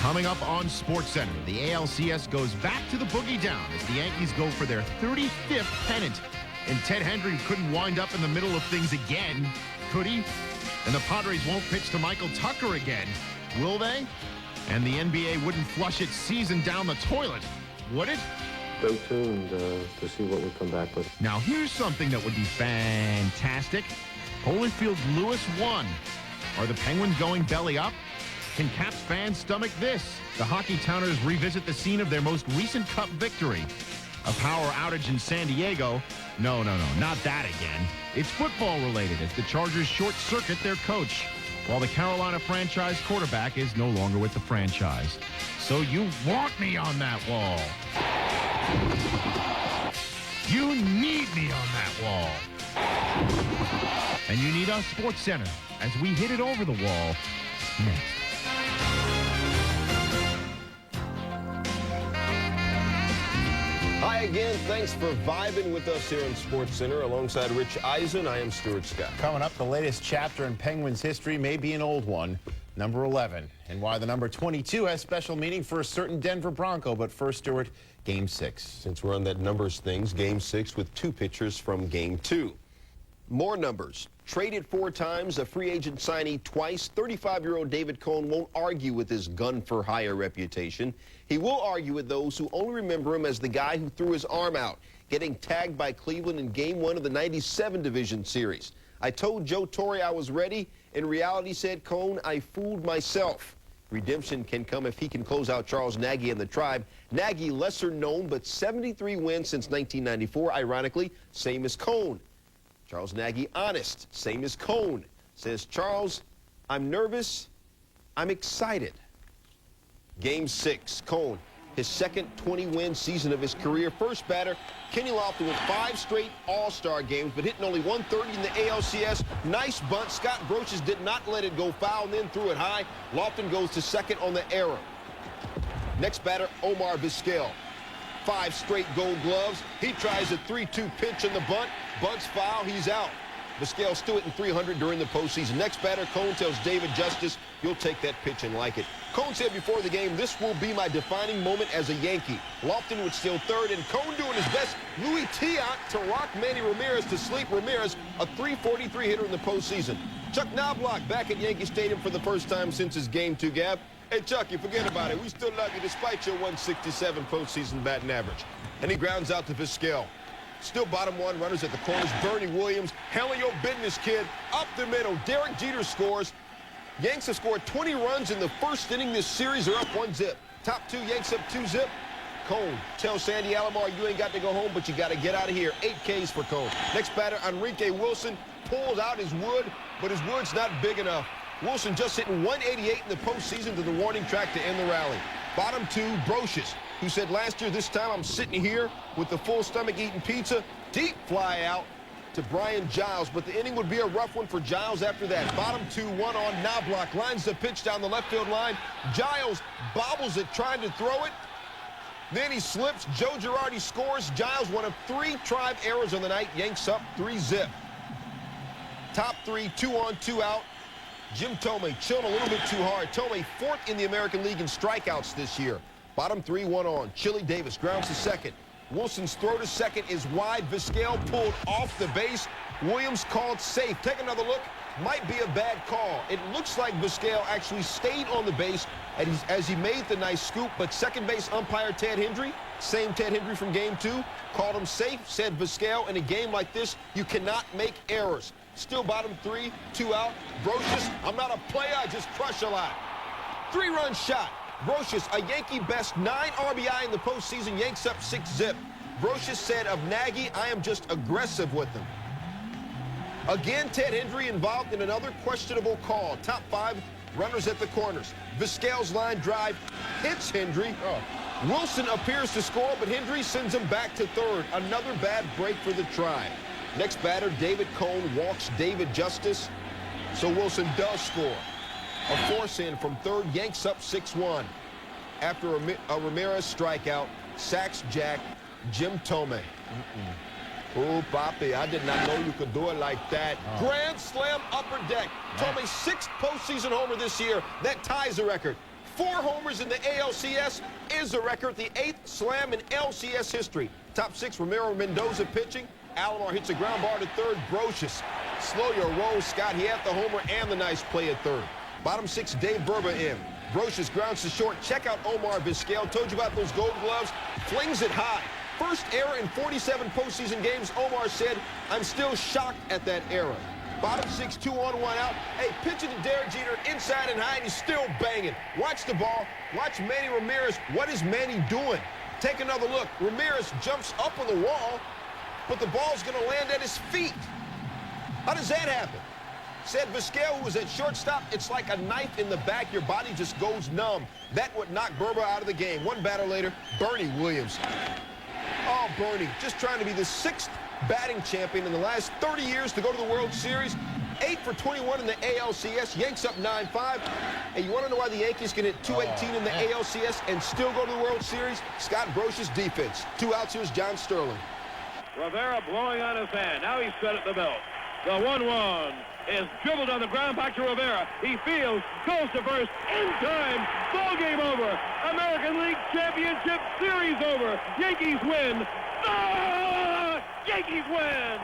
Coming up on SportsCenter, the ALCS goes back to the boogie down as the Yankees go for their 35th pennant. And Ted Hendry couldn't wind up in the middle of things again, could he? And the Padres won't pitch to Michael Tucker again, will they? And the NBA wouldn't flush its season down the toilet, would it? Stay tuned to see what we come back with. Now here's something that would be fantastic. Holyfield Lewis won. Are the Penguins going belly up? Can Caps fans stomach this? The Hockey Towners revisit the scene of their most recent Cup victory. A power outage in San Diego. No, not that again. It's football related as the Chargers short-circuit their coach, while the Carolina franchise quarterback is no longer with the franchise. So you want me on that wall. You need me on that wall. And you need us, SportsCenter, as we hit it over the wall next. Hi again. Thanks for vibing with us here on SportsCenter. Alongside Rich Eisen, I am Stuart Scott. Coming up, the latest chapter in Penguins history may be an old one, number 11, and why the number 22 has special meaning for a certain Denver Bronco. But first, Stuart, Game 6. Since we're on that numbers things, Game 6 with 2 pitchers from Game 2. More numbers. Traded 4 times, a free agent signee twice, 35-year-old David Cone won't argue with his gun-for-hire reputation. He will argue with those who only remember him as the guy who threw his arm out, getting tagged by Cleveland in Game 1 of the '97 Division Series. I told Joe Torre I was ready. In reality, said Cone, I fooled myself. Redemption can come if he can close out Charles Nagy and the Tribe. Nagy, lesser known, but 73 wins since 1994, ironically, same as Cone. Charles Nagy, honest, same as Cone. Says, Charles, I'm nervous, I'm excited. Game 6, Cone, his second 20-win season of his career. First batter, Kenny Lofton with 5 straight All-Star games, but hitting only 130 in the ALCS. Nice bunt. Scott Brocious did not let it go foul and then threw it high. Lofton goes to second on the error. Next batter, Omar Vizquel. 5 straight Gold Gloves. He tries a 3-2 pitch on the bunt. Bunts foul, he's out. Vizquel still hitting 300 during the postseason. Next batter, Cone tells David Justice, you'll take that pitch and like it. Cone said before the game, this will be my defining moment as a Yankee. Lofton would steal third, and Cone doing his best. Louis Tiant to rock Manny Ramirez to sleep. Ramirez, a .343 hitter in the postseason. Chuck Knobloch back at Yankee Stadium for the first time since his Game 2 gap. Hey, Chuck, you forget about it. We still love you despite your 167 postseason batting average. And he grounds out to Vizquel. Still bottom 1, runners at the corners. Bernie Williams, handle your business, kid. Up the middle, Derek Jeter scores. Yanks have scored 20 runs in the first inning this series. They're up 1-zip. Top 2, Yanks up 2-zip. Cone tells Sandy Alomar, you ain't got to go home, but you got to get out of here. 8 Ks for Cone. Next batter, Enrique Wilson, pulls out his wood, but his wood's not big enough. Wilson just hitting 188 in the postseason to the warning track to end the rally. Bottom 2, Brocious, who said last year, this time I'm sitting here with the full stomach eating pizza. Deep fly out to Brian Giles, but the inning would be a rough one for Giles after that. Bottom 2, 1 on Knobloch, lines the pitch down the left field line. Giles bobbles it, trying to throw it. Then he slips. Joe Girardi scores. Giles, one of 3 Tribe errors on the night. Yanks up 3-zip. Top 3, 2 on, 2 out. Jim Thome chilling a little bit too hard. Thome 4th in the American League in strikeouts this year. Bottom 3, 1 on. Chili Davis grounds to second. Wilson's throw to second is wide. Vizquel pulled off the base. Williams called safe. Take another look. Might be a bad call. It looks like Vizquel actually stayed on the base as he made the nice scoop, but second base umpire Ted Hendry, same Ted Hendry from Game 2, called him safe, said Vizquel, in a game like this, you cannot make errors. Still bottom 3, 2 out. Brocious, I'm not a player, I just crush a lot. 3-run shot. Brocious, a Yankee best 9 RBI in the postseason. Yanks up 6-zip. Brocious said of Nagy, I am just aggressive with him. Again, Ted Hendry involved in another questionable call. Top 5, runners at the corners. Vizquel's line drive hits Hendry. Wilson appears to score, but Hendry sends him back to third. Another bad break for the Tribe. Next batter, David Cone walks David Justice, so Wilson does score. A force in from third, Yanks up 6-1. After a Ramirez strikeout, sacks Jack, Jim Thome. Oh, Papi, I did not know you could do it like that. Grand slam upper deck. Thome's 6th postseason homer this year. That ties the record. 4 homers in the ALCS is the record, the 8th slam in LCS history. Top 6, Ramiro Mendoza pitching. Alomar hits a ground ball to third. Brocious, slow your roll, Scott. He had the homer and the nice play at third. Bottom 6, Dave Burba in. Brocious grounds to short. Check out Omar Vizquel. Told you about those gold gloves. Flings it high. First error in 47 postseason games. Omar said, I'm still shocked at that error. Bottom 6, 2 on, 1 out. Hey, pitching to Derek Jeter inside and high, and he's still banging. Watch the ball. Watch Manny Ramirez. What is Manny doing? Take another look. Ramirez jumps up on the wall, but the ball's going to land at his feet. How does that happen? Said Vizquel, who was at shortstop, it's like a knife in the back. Your body just goes numb. That would knock Burba out of the game. One batter later, Bernie Williams. Oh, Bernie, just trying to be the 6th batting champion in the last 30 years to go to the World Series. 8 for 21 in the ALCS. Yanks up 9-5. Hey, you want to know why the Yankees can hit 218 in the ALCS and still go to the World Series? Scott Brocious defense. 2 outs, here's John Sterling. Rivera blowing on his hand. Now he's set at the belt. The 1-1 is dribbled on the ground back to Rivera. He fields, goes to first, in time. Ball game over. American League Championship Series over. Yankees win. Ah! Yankees win.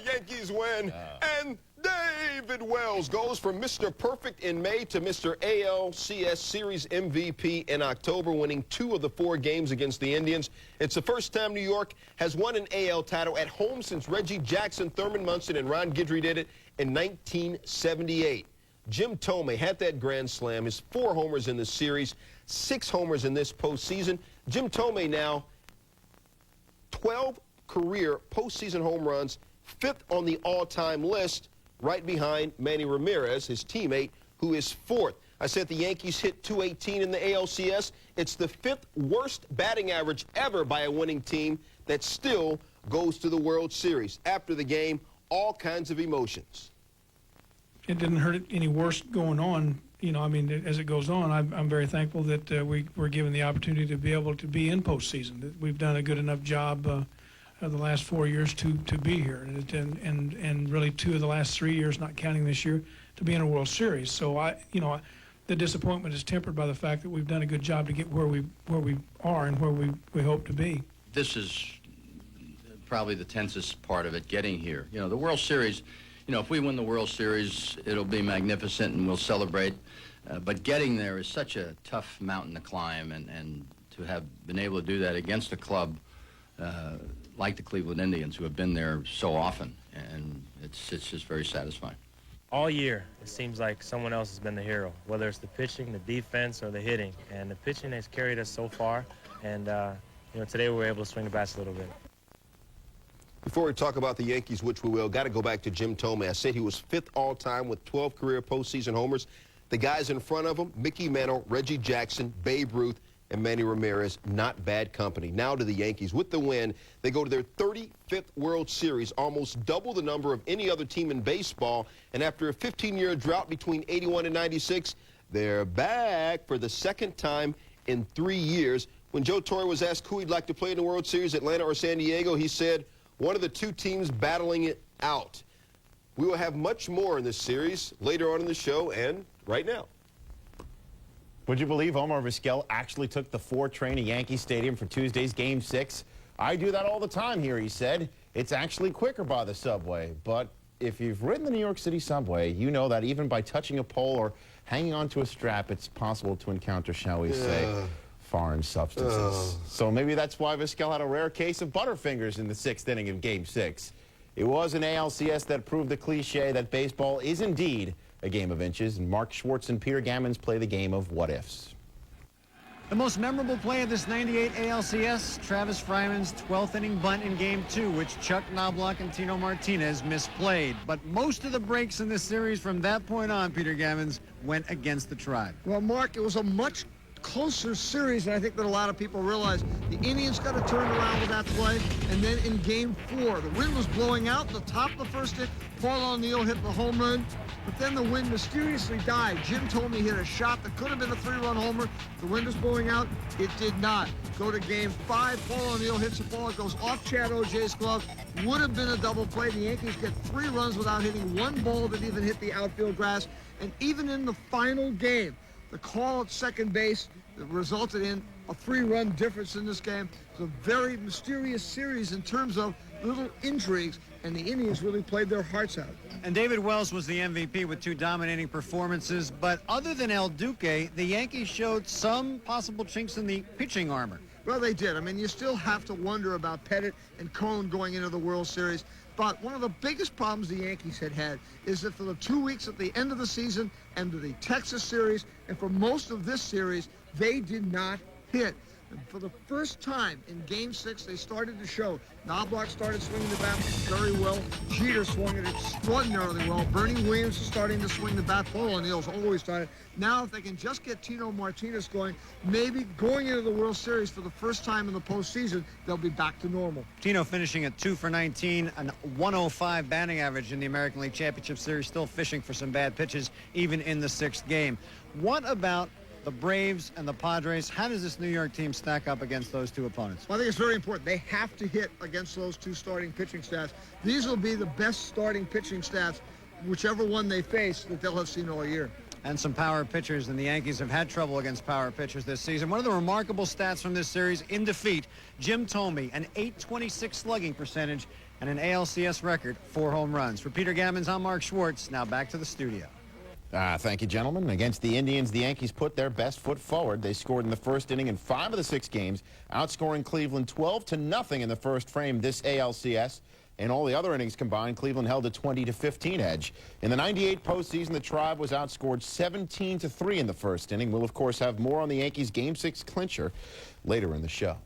Yankees win. And David Wells goes from Mr. Perfect in May to Mr. ALCS Series MVP in October, winning 2 of the 4 games against the Indians. It's the first time New York has won an AL title at home since Reggie Jackson, Thurman Munson, and Ron Guidry did it in 1978. Jim Thome had that grand slam, his 4 homers in the series, 6 homers in this postseason. Jim Thome now 12 career postseason home runs, 5th on the all-time list, right behind Manny Ramirez, his teammate, who is 4th. I said the Yankees hit 218 in the ALCS. It's the 5th worst batting average ever by a winning team that still goes to the World Series. After the game, all kinds of emotions. It didn't hurt it any worse going on. You know, I mean, as it goes on, I'm very thankful that we were given the opportunity to be able to be in postseason. We've done a good enough job the last 4 years to be here, and really 2 of the last 3 years, not counting this year, to be in a World Series. So the disappointment is tempered by the fact that we've done a good job to get where we are and where we hope to be. This is probably the tensest part of it, getting here. You know, the World Series. You know, if we win the World Series, it'll be magnificent and we'll celebrate. But getting there is such a tough mountain to climb, and to have been able to do that against a club like the Cleveland Indians, who have been there so often, and it's just very satisfying. All year, it seems like someone else has been the hero, whether it's the pitching, the defense, or the hitting. And the pitching has carried us so far, and today we were able to swing the bats a little bit. Before we talk about the Yankees, which we will, got to go back to Jim Thome. I said he was 5th all-time with 12 career postseason homers. The guys in front of him, Mickey Mantle, Reggie Jackson, Babe Ruth, and Manny Ramirez, not bad company. Now to the Yankees. With the win, they go to their 35th World Series, almost double the number of any other team in baseball. And after a 15-year drought between 81 and 96, they're back for the 2nd time in 3 years. When Joe Torre was asked who he'd like to play in the World Series, Atlanta or San Diego, he said, one of the 2 teams battling it out. We will have much more in this series later on in the show and right now. Would you believe Omar Vizquel actually took the 4 train to Yankee Stadium for Tuesday's Game 6? I do that all the time here, he said. It's actually quicker by the subway. But if you've ridden the New York City subway, you know that even by touching a pole or hanging onto a strap, it's possible to encounter, shall we say, foreign substances. So maybe that's why Vizquel had a rare case of Butterfingers in the 6th inning of Game 6. It was an ALCS that proved the cliche that baseball is indeed a game of inches, and Mark Schwartz and Peter Gammons play the game of what-ifs. The most memorable play of this 98 ALCS, Travis Fryman's 12th inning bunt in Game 2, which Chuck Knobloch and Tino Martinez misplayed. But most of the breaks in this series from that point on, Peter Gammons, went against the Tribe. Well, Mark, it was a much closer series, and I think that a lot of people realize the Indians got to turn around with that play. And then in Game 4, the wind was blowing out. The top of the 1st inning, Paul O'Neill hit the home run. but then the wind mysteriously died. Jim told me he hit a shot that could have been a 3-run homer. The wind was blowing out. It did not. Go to game 5. Paul O'Neill hits the ball. It goes off Chad O'Jay's glove. Would have been a double play. The Yankees get 3 runs without hitting one ball that even hit the outfield grass. And even in the final game, the call at second base that resulted in a 3-run difference in this game. It's a very mysterious series in terms of little intrigues, and the Indians really played their hearts out. And David Wells was the MVP with 2 dominating performances. But other than El Duque, the Yankees showed some possible chinks in the pitching armor. Well, they did. I mean, you still have to wonder about Pettit and Cone going into the World Series. But one of the biggest problems the Yankees had is that for the 2 weeks at the end of the season and to the Texas series and for most of this series, they did not hit. And for the first time in Game 6, they started to show. Knobloch started swinging the bat very well. Jeter swung it extraordinarily well. Bernie Williams is starting to swing the bat. Paul O'Neill's always started. Now, if they can just get Tino Martinez going, maybe going into the World Series for the first time in the postseason, they'll be back to normal. Tino finishing at 2 for 19, an 105 batting average in the American League Championship Series, still fishing for some bad pitches even in the 6th game. What about the Braves and the Padres? How does this New York team stack up against those 2 opponents? Well, I think it's very important. They have to hit against those 2 starting pitching staffs. These will be the best starting pitching staffs, whichever one they face, that they'll have seen all year. And some power pitchers, and the Yankees have had trouble against power pitchers this season. One of the remarkable stats from this series in defeat, Jim Thome, an .826 slugging percentage and an ALCS record, 4 home runs. For Peter Gammons, I'm Mark Schwartz. Now back to the studio. Thank you, gentlemen. Against the Indians, the Yankees put their best foot forward. They scored in the first inning in 5 of the 6 games, outscoring Cleveland 12-0 in the first frame this ALCS. In all the other innings combined, Cleveland held a 20-15 edge. In the 98 postseason, the Tribe was outscored 17-3 in the first inning. We'll, of course, have more on the Yankees' Game 6 clincher later in the show.